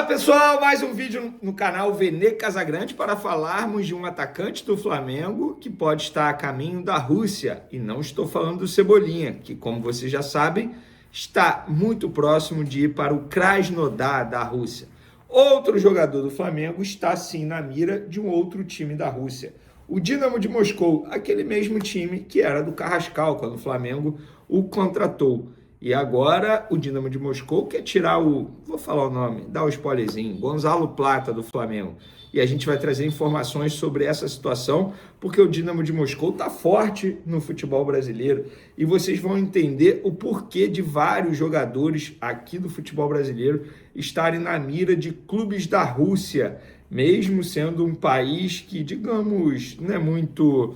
Pessoal, mais um vídeo no canal Vene Casagrande para falarmos de um atacante do Flamengo que pode estar a caminho da Rússia. E não estou falando do Cebolinha, que, como vocês já sabem, está muito próximo de ir para o Krasnodar da Rússia. Outro jogador do Flamengo está sim na mira de um outro time da Rússia. O Dinamo de Moscou, aquele mesmo time que era do Carrascal, quando o Flamengo o contratou. E agora o Dinamo de Moscou quer tirar vou falar o nome, dar o spoilerzinho, Gonzalo Plata do Flamengo. E a gente vai trazer informações sobre essa situação, porque o Dinamo de Moscou está forte no futebol brasileiro. E vocês vão entender o porquê de vários jogadores aqui do futebol brasileiro estarem na mira de clubes da Rússia, mesmo sendo um país que, digamos, não é muito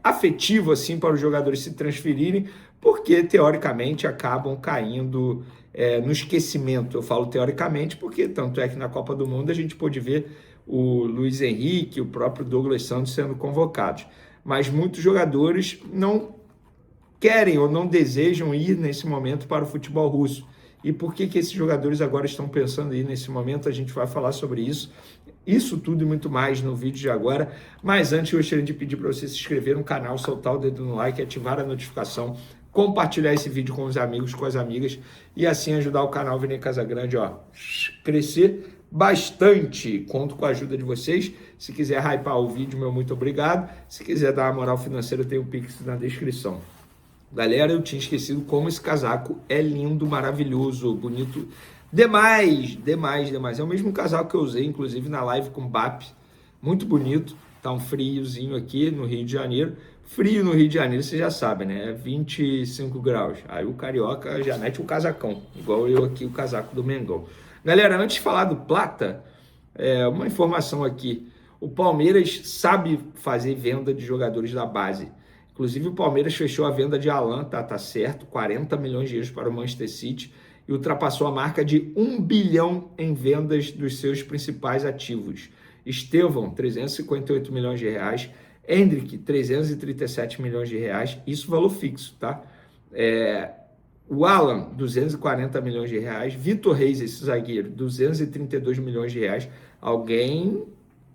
afetivo assim para os jogadores se transferirem, porque, teoricamente, acabam caindo no esquecimento. Eu falo teoricamente porque, tanto é que na Copa do Mundo a gente pôde ver o Luiz Henrique, o próprio Douglas Santos sendo convocados. Mas muitos jogadores não querem ou não desejam ir nesse momento para o futebol russo. E por que esses jogadores agora estão pensando em ir nesse momento? A gente vai falar sobre isso. Isso tudo e muito mais no vídeo de agora. Mas antes eu gostaria de pedir para você se inscrever no canal, soltar o dedo no like, ativar a notificação, compartilhar esse vídeo com os amigos, com as amigas e assim ajudar o canal Vene Casagrande a crescer bastante. Conto com a ajuda de vocês. Se quiser hypar o vídeo, meu muito obrigado. Se quiser dar uma moral financeira, tem o Pix na descrição. Galera, eu tinha esquecido como esse casaco é lindo, maravilhoso, bonito demais, demais, demais. É o mesmo casaco que eu usei, inclusive, na live com o BAP. Muito bonito. Tá um friozinho aqui no Rio de Janeiro. Frio no Rio de Janeiro, você já sabe, né? É 25 graus. Aí o carioca já mete o casacão, igual eu aqui, o casaco do Mengão. Galera, antes de falar do Plata, uma informação aqui. O Palmeiras sabe fazer venda de jogadores da base. Inclusive, o Palmeiras fechou a venda de Alan, tá certo, 40 milhões de euros para o Manchester City e ultrapassou a marca de 1 bilhão em vendas dos seus principais ativos. Estevão, 358 milhões de reais. Hendrick, 337 milhões de reais. Isso valor fixo, tá? O Alan, 240 milhões de reais. Vitor Reis, esse zagueiro, 232 milhões de reais. Alguém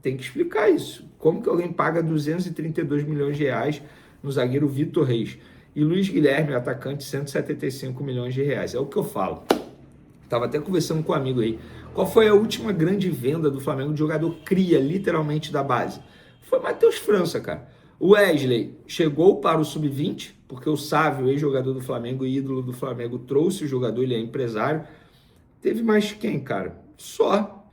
tem que explicar isso. Como que alguém paga 232 milhões de reais no zagueiro Vitor Reis? E Luiz Guilherme, atacante, 175 milhões de reais. É o que eu falo. Estava até conversando com um amigo aí. Qual foi a última grande venda do Flamengo de jogador cria, literalmente, da base? Foi Matheus França, cara. O Wesley chegou para o Sub-20, porque o Sávio, ex-jogador do Flamengo e ídolo do Flamengo, trouxe o jogador, ele é empresário. Teve mais quem, cara? Só.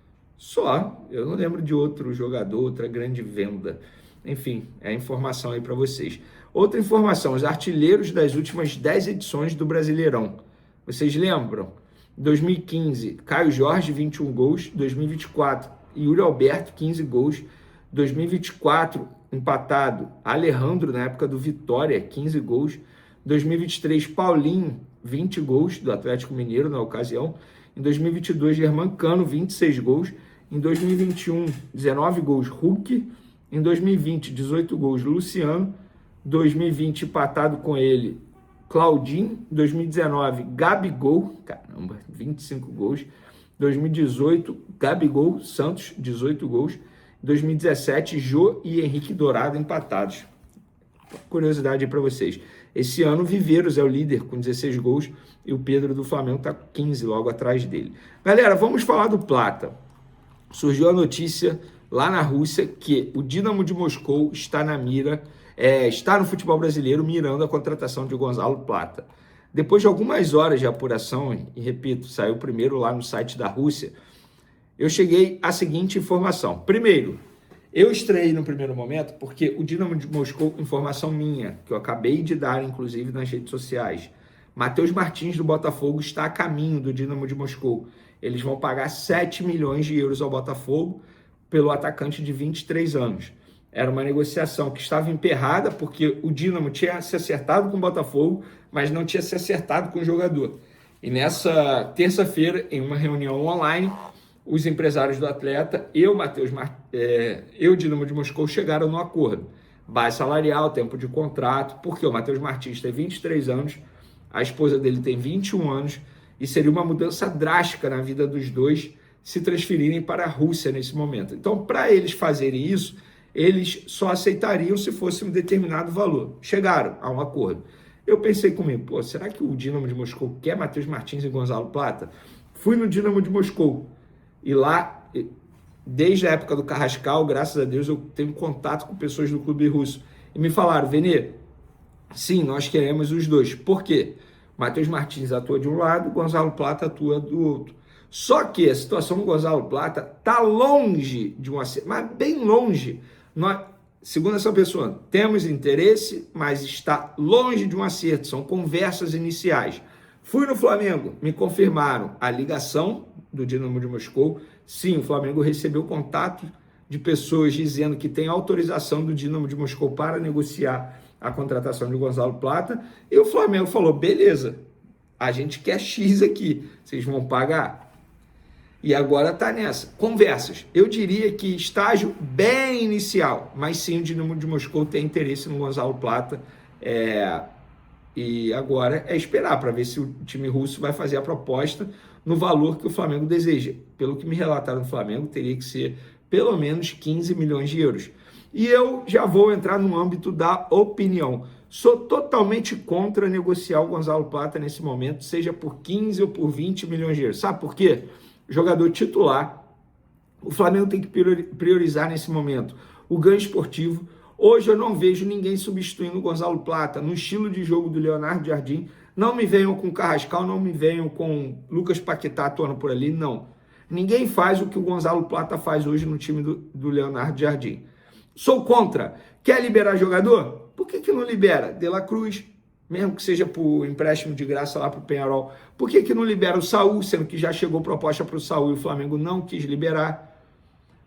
Eu não lembro de outro jogador, outra grande venda. Enfim, é a informação aí para vocês. Outra informação, os artilheiros das últimas 10 edições do Brasileirão. Vocês lembram? 2015, Caio Jorge, 21 gols. 2024, Yuri Alberto, 15 gols. 2024, empatado, Alejandro, na época do Vitória, 15 gols. 2023, Paulinho, 20 gols, do Atlético Mineiro na ocasião. Em 2022, Germancano, 26 gols. Em 2021, 19 gols, Hulk. Em 2020, 18 gols, Luciano. 2020, empatado com ele, Claudinho. 2019, Gabigol, caramba, 25 gols. 2018, Gabigol, Santos, 18 gols. 2017, Jô e Henrique Dourado empatados. Curiosidade aí para vocês. Esse ano, Viveiros é o líder com 16 gols e o Pedro do Flamengo está com 15 logo atrás dele. Galera, vamos falar do Plata. Surgiu a notícia lá na Rússia que o Dinamo de Moscou está na mira, está no futebol brasileiro mirando a contratação de Gonzalo Plata. Depois de algumas horas de apuração, e repito, saiu primeiro lá no site da Rússia, eu cheguei à seguinte informação. Primeiro, eu estranhei no primeiro momento porque o Dinamo de Moscou, informação minha, que eu acabei de dar, inclusive, nas redes sociais, Matheus Martins, do Botafogo, está a caminho do Dinamo de Moscou. Eles vão pagar 7 milhões de euros ao Botafogo pelo atacante de 23 anos. Era uma negociação que estava emperrada porque o Dinamo tinha se acertado com o Botafogo, mas não tinha se acertado com o jogador. E nessa terça-feira, em uma reunião online, os empresários do atleta e o Dinamo de Moscou chegaram no acordo. Base salarial, tempo de contrato, porque o Matheus Martins tem 23 anos, a esposa dele tem 21 anos, e seria uma mudança drástica na vida dos dois se transferirem para a Rússia nesse momento. Então, para eles fazerem isso, eles só aceitariam se fosse um determinado valor. Chegaram a um acordo. Eu pensei comigo, pô, será que o Dínamo de Moscou quer Matheus Martins e Gonzalo Plata? Fui no Dínamo de Moscou e lá, desde a época do Carrascal, graças a Deus, eu tenho contato com pessoas do clube russo. E me falaram, Vene, sim, nós queremos os dois. Por quê? Matheus Martins atua de um lado, Gonzalo Plata atua do outro. Só que a situação do Gonzalo Plata está longe de um acerto, mas bem longe. Nós, segundo essa pessoa, temos interesse, mas está longe de um acerto. São conversas iniciais. Fui no Flamengo, me confirmaram a ligação do Dínamo de Moscou. Sim, o Flamengo recebeu contato de pessoas dizendo que tem autorização do Dínamo de Moscou para negociar a contratação de Gonzalo Plata. E o Flamengo falou, beleza, a gente quer X aqui, vocês vão pagar? E agora está nessa. Conversas. Eu diria que estágio bem inicial, mas sim o Dínamo de Moscou tem interesse no Gonzalo Plata. E agora é esperar para ver se o time russo vai fazer a proposta no valor que o Flamengo deseja. Pelo que me relataram do Flamengo, teria que ser pelo menos 15 milhões de euros. E eu já vou entrar no âmbito da opinião. Sou totalmente contra negociar o Gonzalo Plata nesse momento, seja por 15 ou por 20 milhões de euros. Sabe por quê? Jogador titular, o Flamengo tem que priorizar nesse momento o ganho esportivo. Hoje eu não vejo ninguém substituindo o Gonzalo Plata no estilo de jogo do Leonardo Jardim. Não me venham com Carrascal, não me venham com Lucas Paquetá atuando por ali, não. Ninguém faz o que o Gonzalo Plata faz hoje no time do Leonardo Jardim. Sou contra. Quer liberar jogador? Por que não libera? De La Cruz, mesmo que seja por empréstimo de graça lá para o Peñarol. Por que não libera o Saúl, sendo que já chegou proposta para o Saúl e o Flamengo não quis liberar?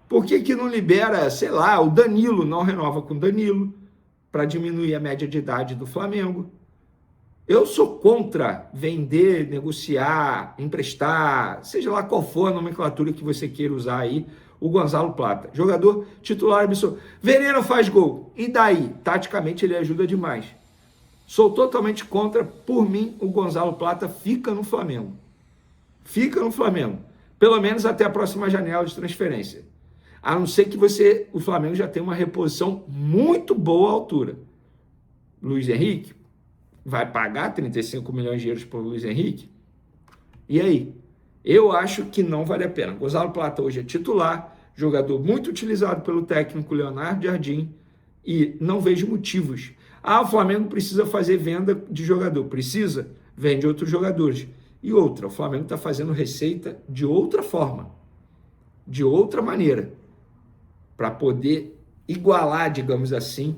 Por que não libera, sei lá, o Danilo, não renova com o Danilo, para diminuir a média de idade do Flamengo? Eu sou contra vender, negociar, emprestar, seja lá qual for a nomenclatura que você queira usar aí, o Gonzalo Plata. Jogador titular absoluto. Veneno faz gol. E daí? Taticamente ele ajuda demais. Sou totalmente contra. Por mim, o Gonzalo Plata fica no Flamengo. Fica no Flamengo. Pelo menos até a próxima janela de transferência. A não ser que o Flamengo já tenha uma reposição muito boa à altura. Luiz Henrique vai pagar 35 milhões de euros por Luiz Henrique? E aí? Eu acho que não vale a pena. Gonzalo Plata hoje é titular, jogador muito utilizado pelo técnico Leonardo Jardim e não vejo motivos. O Flamengo precisa fazer venda de jogador. Precisa? Vende outros jogadores. E outra, o Flamengo está fazendo receita de outra forma, de outra maneira, para poder igualar, digamos assim,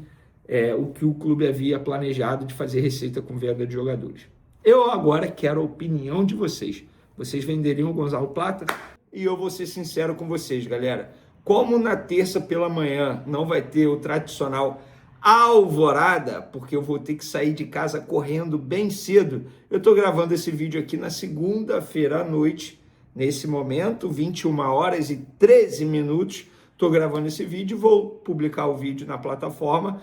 o que o clube havia planejado de fazer receita com venda de jogadores. Eu agora quero a opinião de vocês. Vocês venderiam o Gonzalo Plata? E eu vou ser sincero com vocês, galera. Como na terça pela manhã não vai ter o tradicional alvorada, porque eu vou ter que sair de casa correndo bem cedo, eu estou gravando esse vídeo aqui na segunda-feira à noite, nesse momento, 21h13, estou gravando esse vídeo e vou publicar o vídeo na plataforma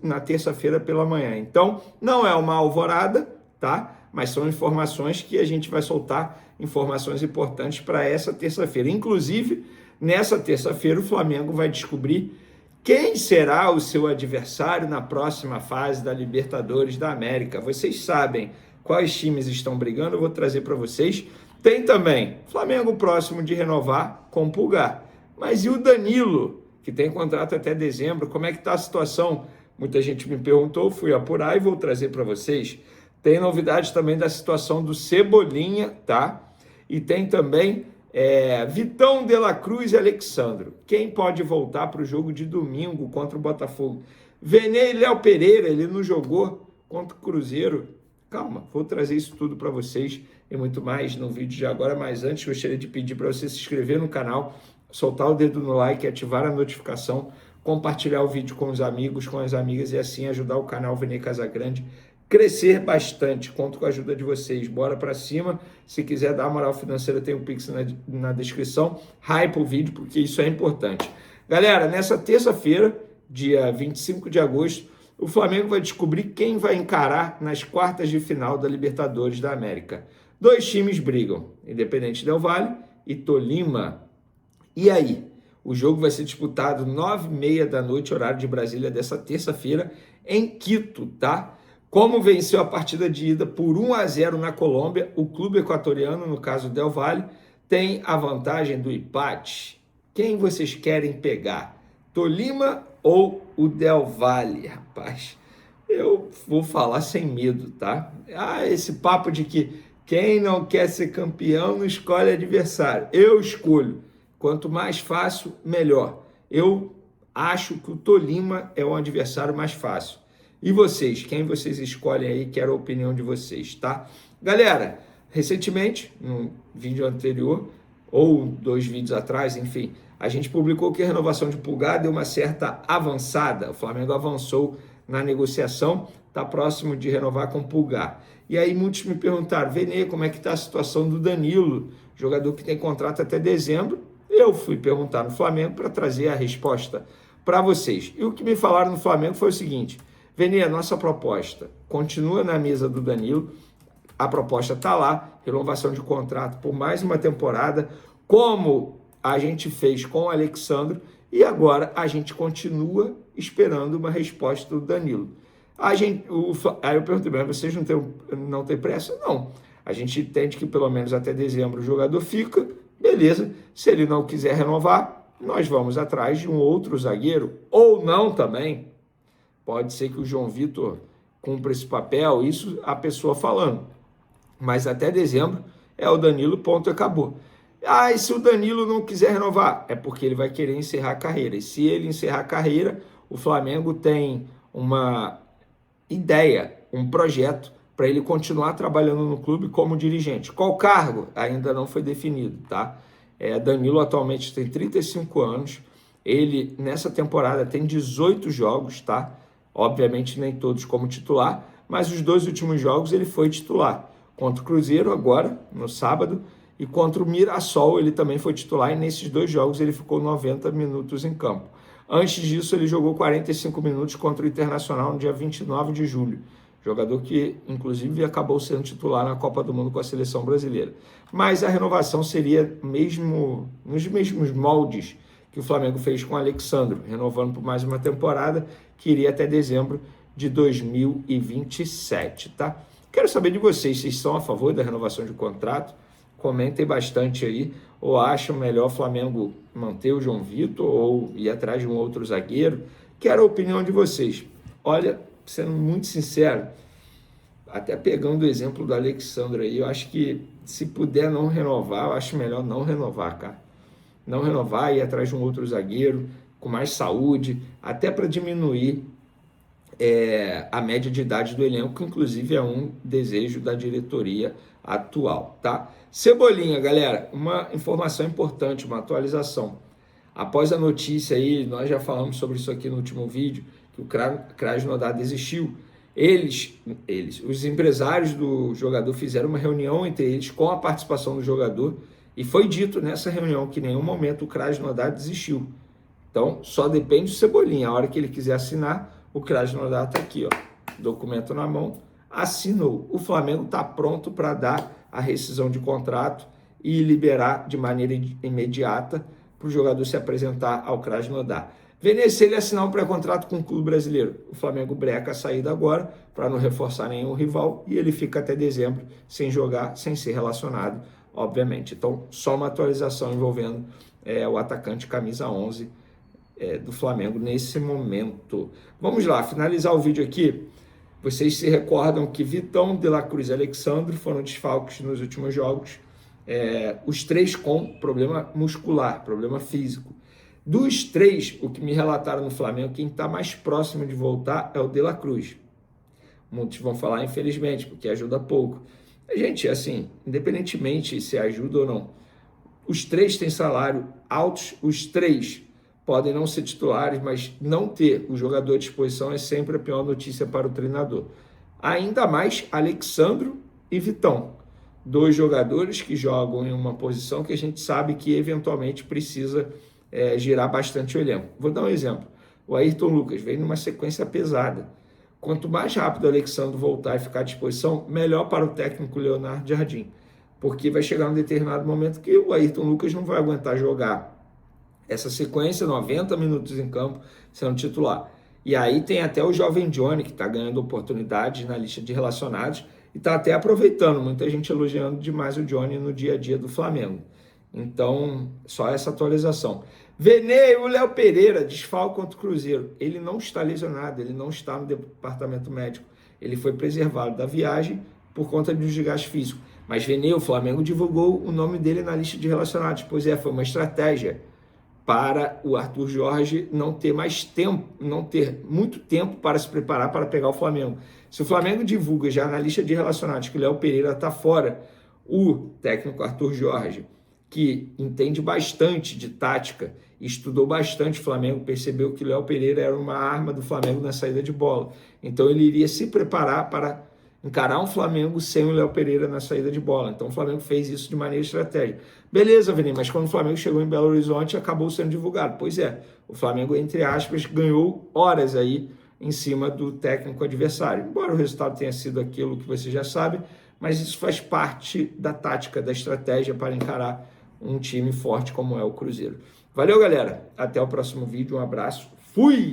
na terça-feira pela manhã. Então, não é uma alvorada, tá? Mas são informações que a gente vai soltar, informações importantes para essa terça-feira. Inclusive, nessa terça-feira, o Flamengo vai descobrir quem será o seu adversário na próxima fase da Libertadores da América. Vocês sabem quais times estão brigando, eu vou trazer para vocês. Tem também Flamengo próximo de renovar com o Pulgar. Mas e o Danilo, que tem contrato até dezembro? Como é que está a situação? Muita gente me perguntou, fui apurar e vou trazer para vocês. Tem novidades também da situação do Cebolinha, tá? E tem também Vitão, De La Cruz e Alexandro. Quem pode voltar para o jogo de domingo contra o Botafogo? Vene e Léo Pereira, ele não jogou contra o Cruzeiro. Calma, vou trazer isso tudo para vocês e muito mais no vídeo de agora. Mas antes, gostaria de pedir para você se inscrever no canal, soltar o dedo no like, ativar a notificação, compartilhar o vídeo com os amigos, com as amigas e assim ajudar o canal Vene Casagrande crescer bastante. Conto com a ajuda de vocês. Bora para cima. Se quiser dar moral financeira, tem um Pix na descrição. Hype o vídeo, porque isso é importante. Galera, nessa terça-feira, dia 25 de agosto, o Flamengo vai descobrir quem vai encarar nas quartas de final da Libertadores da América. Dois times brigam, Independente Del Valle e Tolima. E aí? O jogo vai ser disputado 9h30 da noite, horário de Brasília, dessa terça-feira, em Quito, tá? Como venceu a partida de ida por 1-0 na Colômbia, o clube equatoriano, no caso Del Valle, tem a vantagem do empate. Quem vocês querem pegar? Tolima ou o Del Valle, rapaz? Eu vou falar sem medo, tá? Esse papo de que quem não quer ser campeão não escolhe adversário. Eu escolho. Quanto mais fácil, melhor. Eu acho que o Tolima é o adversário mais fácil. E vocês? Quem vocês escolhem aí? Quero a opinião de vocês, tá? Galera, recentemente, no vídeo anterior, ou 2 vídeos atrás, enfim, a gente publicou que a renovação de Pulgar deu uma certa avançada. O Flamengo avançou na negociação, está próximo de renovar com Pulgar. E aí muitos me perguntaram, Vene, como é que está a situação do Danilo, jogador que tem contrato até dezembro? Eu fui perguntar no Flamengo para trazer a resposta para vocês. E o que me falaram no Flamengo foi o seguinte, Vene, a nossa proposta continua na mesa do Danilo, a proposta está lá, renovação de contrato por mais uma temporada, como a gente fez com o Alexandre, e agora a gente continua esperando uma resposta do Danilo. Aí eu perguntei, mas vocês não têm pressa? Não. A gente entende que pelo menos até dezembro o jogador fica, beleza. Se ele não quiser renovar, nós vamos atrás de um outro zagueiro, ou não também. Pode ser que o João Vitor cumpra esse papel, isso a pessoa falando. Mas até dezembro é o Danilo, ponto, acabou. E se o Danilo não quiser renovar? É porque ele vai querer encerrar a carreira. E se ele encerrar a carreira, o Flamengo tem uma ideia, um projeto para ele continuar trabalhando no clube como dirigente. Qual cargo? Ainda não foi definido, tá? Danilo atualmente tem 35 anos. Ele, nessa temporada, tem 18 jogos, tá? Obviamente nem todos como titular, mas os 2 últimos jogos ele foi titular. Contra o Cruzeiro agora, no sábado, e contra o Mirassol ele também foi titular, e nesses 2 jogos ele ficou 90 minutos em campo. Antes disso ele jogou 45 minutos contra o Internacional no dia 29 de julho. Jogador que, inclusive, acabou sendo titular na Copa do Mundo com a seleção brasileira. Mas a renovação seria nos mesmos moldes que o Flamengo fez com o Alexandre, renovando por mais uma temporada, que iria até dezembro de 2027, tá? Quero saber de vocês, vocês são a favor da renovação de contrato? Comentem bastante aí, ou acham melhor o Flamengo manter o João Vitor ou ir atrás de um outro zagueiro? Quero a opinião de vocês. Olha, sendo muito sincero, até pegando o exemplo do Alexandre aí, eu acho que se puder não renovar, eu acho melhor não renovar, cara. Não renovar e ir atrás de um outro zagueiro com mais saúde, até para diminuir a média de idade do elenco, que inclusive é um desejo da diretoria atual, tá? Cebolinha, galera, uma informação importante, uma atualização. Após a notícia aí, nós já falamos sobre isso aqui no último vídeo, que o Krasnodar desistiu. Os empresários do jogador fizeram uma reunião entre eles com a participação do jogador e foi dito nessa reunião que em nenhum momento o Krasnodar desistiu. Então, só depende do Cebolinha. A hora que ele quiser assinar, o Krasnodar está aqui, ó, documento na mão, assinou. O Flamengo está pronto para dar a rescisão de contrato e liberar de maneira imediata para o jogador se apresentar ao Krasnodar. Se ele assinar um pré-contrato com o clube brasileiro, o Flamengo breca a saída agora para não reforçar nenhum rival e ele fica até dezembro sem jogar, sem ser relacionado, obviamente. Então, só uma atualização envolvendo o atacante camisa 11 do Flamengo nesse momento. Vamos lá, finalizar o vídeo aqui. Vocês se recordam que Vitão, De La Cruz e Alexandre foram desfalques nos últimos jogos, os 3 com problema muscular, problema físico. Dos 3, o que me relataram no Flamengo, quem está mais próximo de voltar é o De La Cruz. Muitos vão falar, infelizmente, porque ajuda pouco. Gente, assim, independentemente se ajuda ou não, os 3 têm salário altos, os 3 podem não ser titulares, mas não ter o jogador à disposição é sempre a pior notícia para o treinador. Ainda mais Alexandro e Vitão, 2 jogadores que jogam em uma posição que a gente sabe que eventualmente precisa girar bastante o elenco. Vou dar um exemplo. O Ayrton Lucas vem numa sequência pesada. Quanto mais rápido o Alexandre voltar e ficar à disposição, melhor para o técnico Leonardo Jardim. porque vai chegar um determinado momento que o Ayrton Lucas não vai aguentar jogar essa sequência, 90 minutos em campo, sendo titular. E aí tem até o jovem Johnny, que está ganhando oportunidades na lista de relacionados e está até aproveitando, muita gente elogiando demais o Johnny no dia a dia do Flamengo. Então, só essa atualização. Vene, o Léo Pereira, desfalque contra o Cruzeiro. Ele não está lesionado, ele não está no departamento médico. Ele foi preservado da viagem por conta de um desgaste físico. Mas Vene, o Flamengo divulgou o nome dele na lista de relacionados. Pois é, foi uma estratégia para o Arthur Jorge não ter mais tempo, não ter muito tempo para se preparar para pegar o Flamengo. Se o Flamengo divulga já na lista de relacionados que o Léo Pereira está fora, o técnico Arthur Jorge, que entende bastante de tática, estudou bastante o Flamengo, percebeu que o Léo Pereira era uma arma do Flamengo na saída de bola. Então ele iria se preparar para encarar um Flamengo sem o Léo Pereira na saída de bola. Então o Flamengo fez isso de maneira estratégica. Beleza, Vini, mas quando o Flamengo chegou em Belo Horizonte, acabou sendo divulgado. Pois é, o Flamengo, entre aspas, ganhou horas aí em cima do técnico adversário. Embora o resultado tenha sido aquilo que você já sabe, mas isso faz parte da tática, da estratégia para encarar um time forte como é o Cruzeiro. Valeu, galera. Até o próximo vídeo. Um abraço. Fui!